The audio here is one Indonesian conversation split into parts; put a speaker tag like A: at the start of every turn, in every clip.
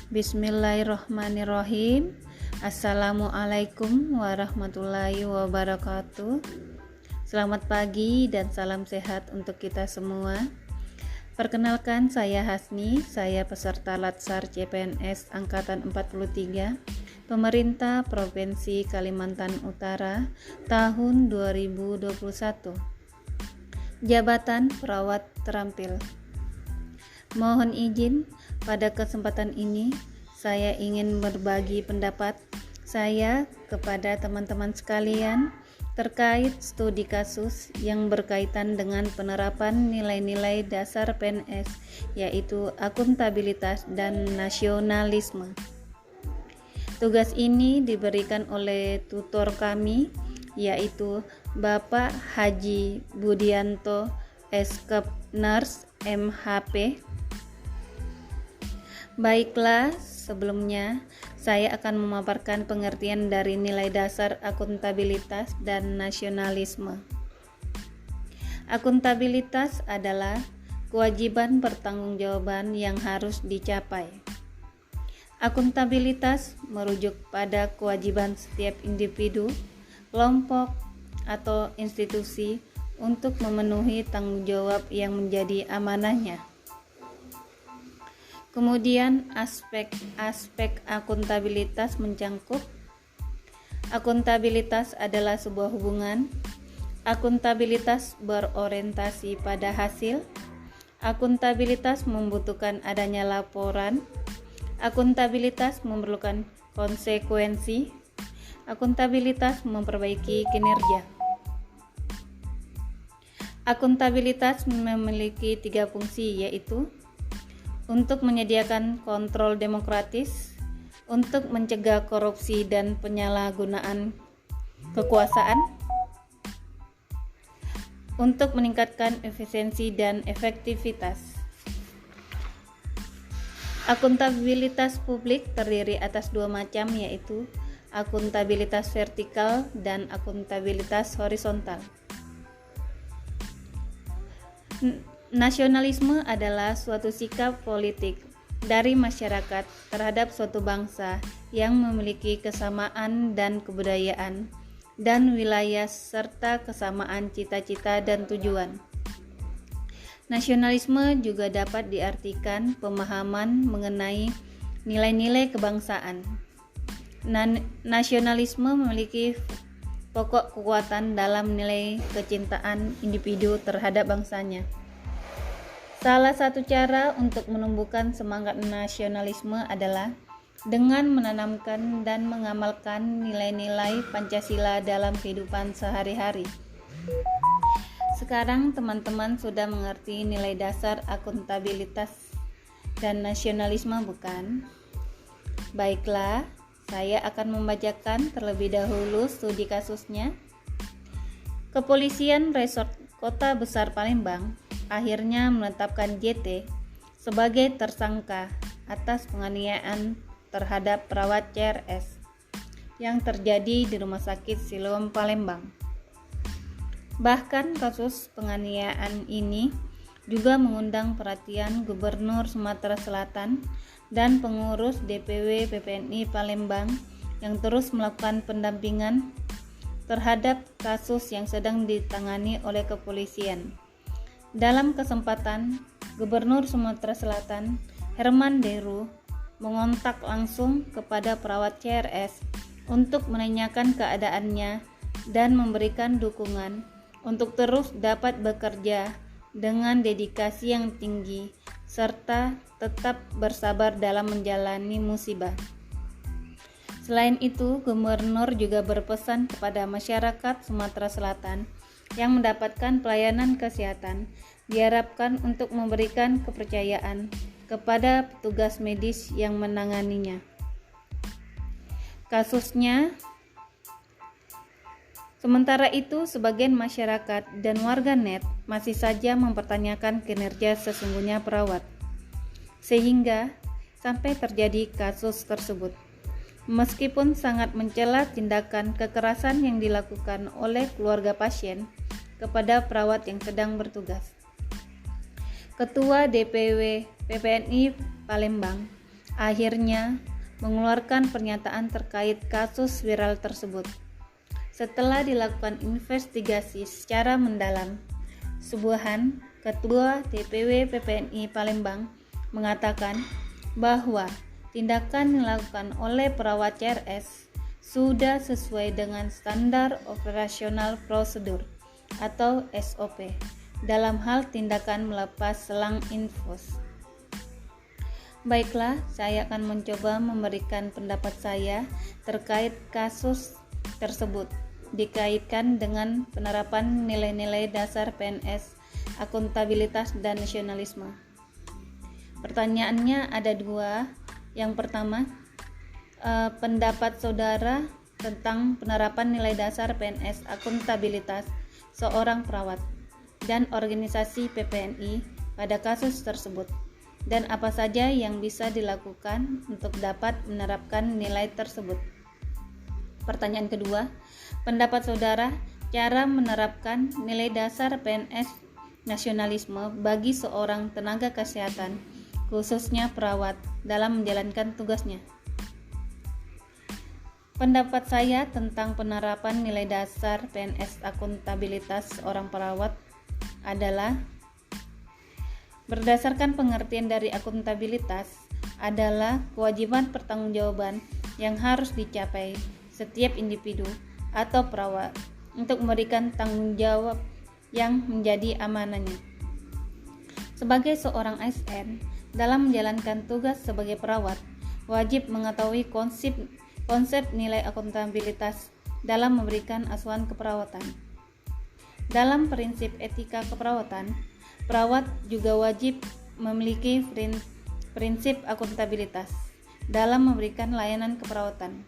A: Bismillahirrahmanirrahim. Assalamualaikum warahmatullahi wabarakatuh. Selamat pagi dan salam sehat untuk kita semua. Perkenalkan, saya Hasni, saya peserta Latsar CPNS Angkatan 43, Pemerintah Provinsi Kalimantan Utara, tahun 2021. Jabatan Perawat Terampil. Mohon izin, pada kesempatan ini saya ingin berbagi pendapat saya kepada teman-teman sekalian terkait studi kasus yang berkaitan dengan penerapan nilai-nilai dasar PNS, yaitu akuntabilitas dan nasionalisme. Tugas ini diberikan oleh tutor kami, yaitu Bapak Haji Budianto Eskepners MHP. Baiklah, sebelumnya saya akan memaparkan pengertian dari nilai dasar akuntabilitas dan nasionalisme. Akuntabilitas adalah kewajiban pertanggungjawaban yang harus dicapai. Akuntabilitas merujuk pada kewajiban setiap individu, kelompok, atau institusi untuk memenuhi tanggung jawab yang menjadi amanahnya. Kemudian aspek akuntabilitas mencangkup: akuntabilitas adalah sebuah hubungan, akuntabilitas berorientasi pada hasil, akuntabilitas membutuhkan adanya laporan, akuntabilitas memerlukan konsekuensi, akuntabilitas memperbaiki kinerja. Akuntabilitas memiliki 3 fungsi, yaitu untuk menyediakan kontrol demokratis, untuk mencegah korupsi dan penyalahgunaan kekuasaan, untuk meningkatkan efisiensi dan efektivitas. Akuntabilitas publik terdiri atas 2 macam, yaitu akuntabilitas vertikal dan akuntabilitas horizontal. Nasionalisme adalah suatu sikap politik dari masyarakat terhadap suatu bangsa yang memiliki kesamaan dan kebudayaan dan wilayah serta kesamaan cita-cita dan tujuan. Nasionalisme juga dapat diartikan pemahaman mengenai nilai-nilai kebangsaan. Nasionalisme memiliki pokok kekuatan dalam nilai kecintaan individu terhadap bangsanya. Salah satu cara untuk menumbuhkan semangat nasionalisme adalah dengan menanamkan dan mengamalkan nilai-nilai Pancasila dalam kehidupan sehari-hari. Sekarang teman-teman sudah mengerti nilai dasar akuntabilitas dan nasionalisme, bukan? Baiklah, saya akan membacakan terlebih dahulu studi kasusnya. Kepolisian Resort Kota Besar Palembang akhirnya menetapkan JT sebagai tersangka atas penganiayaan terhadap perawat CRS yang terjadi di Rumah Sakit Siloam Palembang. Bahkan kasus penganiayaan ini juga mengundang perhatian Gubernur Sumatera Selatan dan pengurus DPW PPNI Palembang yang terus melakukan pendampingan terhadap kasus yang sedang ditangani oleh kepolisian. Dalam kesempatan, Gubernur Sumatera Selatan Herman Deru mengontak langsung kepada perawat CRS untuk menanyakan keadaannya dan memberikan dukungan untuk terus dapat bekerja dengan dedikasi yang tinggi serta tetap bersabar dalam menjalani musibah. Selain itu, Gubernur juga berpesan kepada masyarakat Sumatera Selatan yang mendapatkan pelayanan kesehatan diharapkan untuk memberikan kepercayaan kepada petugas medis yang menanganinya. Kasusnya, sementara itu sebagian masyarakat dan warganet masih saja mempertanyakan kinerja sesungguhnya perawat, sehingga sampai terjadi kasus tersebut. Meskipun sangat mencela tindakan kekerasan yang dilakukan oleh keluarga pasien kepada perawat yang sedang bertugas. Ketua DPW PPNI Palembang akhirnya mengeluarkan pernyataan terkait kasus viral tersebut. Setelah dilakukan investigasi secara mendalam, Subuhan, Ketua DPW PPNI Palembang, mengatakan bahwa tindakan dilakukan oleh perawat CRS sudah sesuai dengan standar operasional prosedur atau SOP dalam hal tindakan melepas selang infus. Baiklah, saya akan mencoba memberikan pendapat saya terkait kasus tersebut dikaitkan dengan penerapan nilai-nilai dasar PNS, akuntabilitas dan nasionalisme. Pertanyaannya ada dua. Yang pertama, pendapat saudara tentang penerapan nilai dasar PNS, akuntabilitas seorang perawat dan organisasi PPNI pada kasus tersebut, dan apa saja yang bisa dilakukan untuk dapat menerapkan nilai tersebut. Pertanyaan kedua, pendapat saudara cara menerapkan nilai dasar PNS nasionalisme bagi seorang tenaga kesehatan, khususnya perawat, dalam menjalankan tugasnya. Pendapat saya tentang penerapan nilai dasar PNS akuntabilitas seorang perawat adalah berdasarkan pengertian dari akuntabilitas adalah kewajiban pertanggungjawaban yang harus dicapai setiap individu atau perawat untuk memberikan tanggung jawab yang menjadi amanahnya. Sebagai seorang ASN, dalam menjalankan tugas sebagai perawat, wajib mengetahui konsep nilai akuntabilitas dalam memberikan asuhan keperawatan. Dalam prinsip etika keperawatan, perawat juga wajib memiliki prinsip akuntabilitas dalam memberikan layanan keperawatan.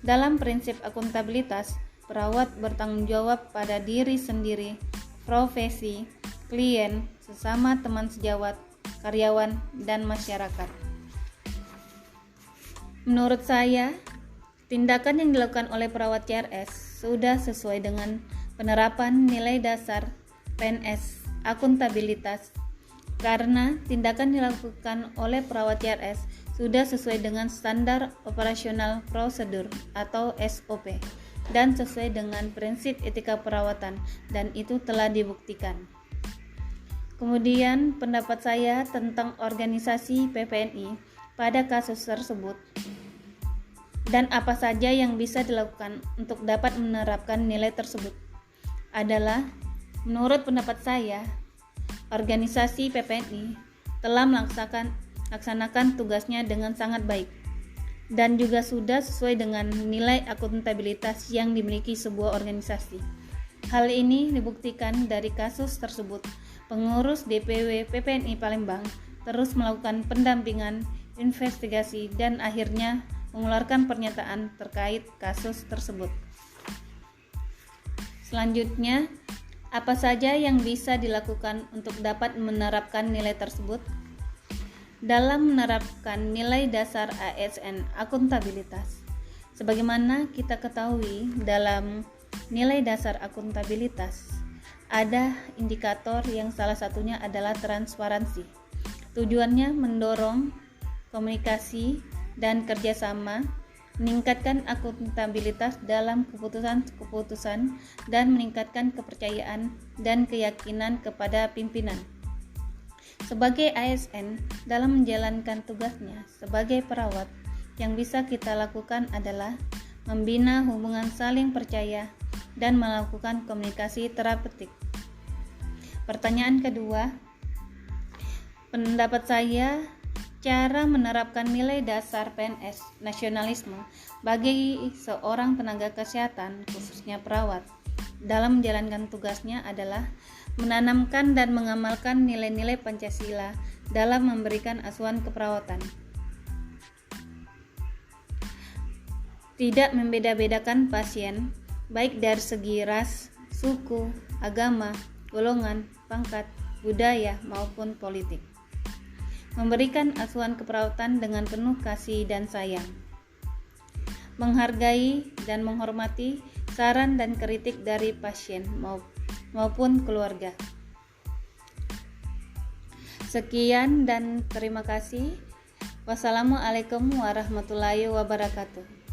A: Dalam prinsip akuntabilitas, perawat bertanggung jawab pada diri sendiri, profesi, klien, sesama teman sejawat, karyawan, dan masyarakat. Menurut saya, tindakan yang dilakukan oleh perawat CRS sudah sesuai dengan penerapan nilai dasar PNS akuntabilitas, karena tindakan dilakukan oleh perawat CRS sudah sesuai dengan standar operasional prosedur atau SOP dan sesuai dengan prinsip etika perawatan, dan itu telah dibuktikan. Kemudian pendapat saya tentang organisasi PPNI pada kasus tersebut dan apa saja yang bisa dilakukan untuk dapat menerapkan nilai tersebut adalah, menurut pendapat saya, organisasi PPNI telah melaksanakan tugasnya dengan sangat baik dan juga sudah sesuai dengan nilai akuntabilitas yang dimiliki sebuah organisasi. Hal ini dibuktikan dari kasus tersebut. Pengurus DPW PPNI Palembang terus melakukan pendampingan, investigasi, dan akhirnya mengeluarkan pernyataan terkait kasus tersebut. Selanjutnya, apa saja yang bisa dilakukan untuk dapat menerapkan nilai tersebut? Dalam menerapkan nilai dasar ASN akuntabilitas, sebagaimana kita ketahui, dalam nilai dasar akuntabilitas ada indikator yang salah satunya adalah transparansi. Tujuannya mendorong komunikasi dan kerjasama, meningkatkan akuntabilitas dalam keputusan-keputusan, dan meningkatkan kepercayaan dan keyakinan kepada pimpinan. Sebagai ASN, dalam menjalankan tugasnya sebagai perawat, yang bisa kita lakukan adalah membina hubungan saling percaya dan melakukan komunikasi terapeutik. Pertanyaan kedua, pendapat saya cara menerapkan nilai dasar PNS nasionalisme bagi seorang tenaga kesehatan, khususnya perawat, dalam menjalankan tugasnya adalah menanamkan dan mengamalkan nilai-nilai Pancasila dalam memberikan asuhan keperawatan. Tidak membeda-bedakan pasien, baik dari segi ras, suku, agama, golongan, pangkat, budaya, maupun politik. Memberikan asuhan keperawatan dengan penuh kasih dan sayang. Menghargai dan menghormati saran dan kritik dari pasien maupun keluarga. Sekian dan terima kasih. Wassalamualaikum warahmatullahi wabarakatuh.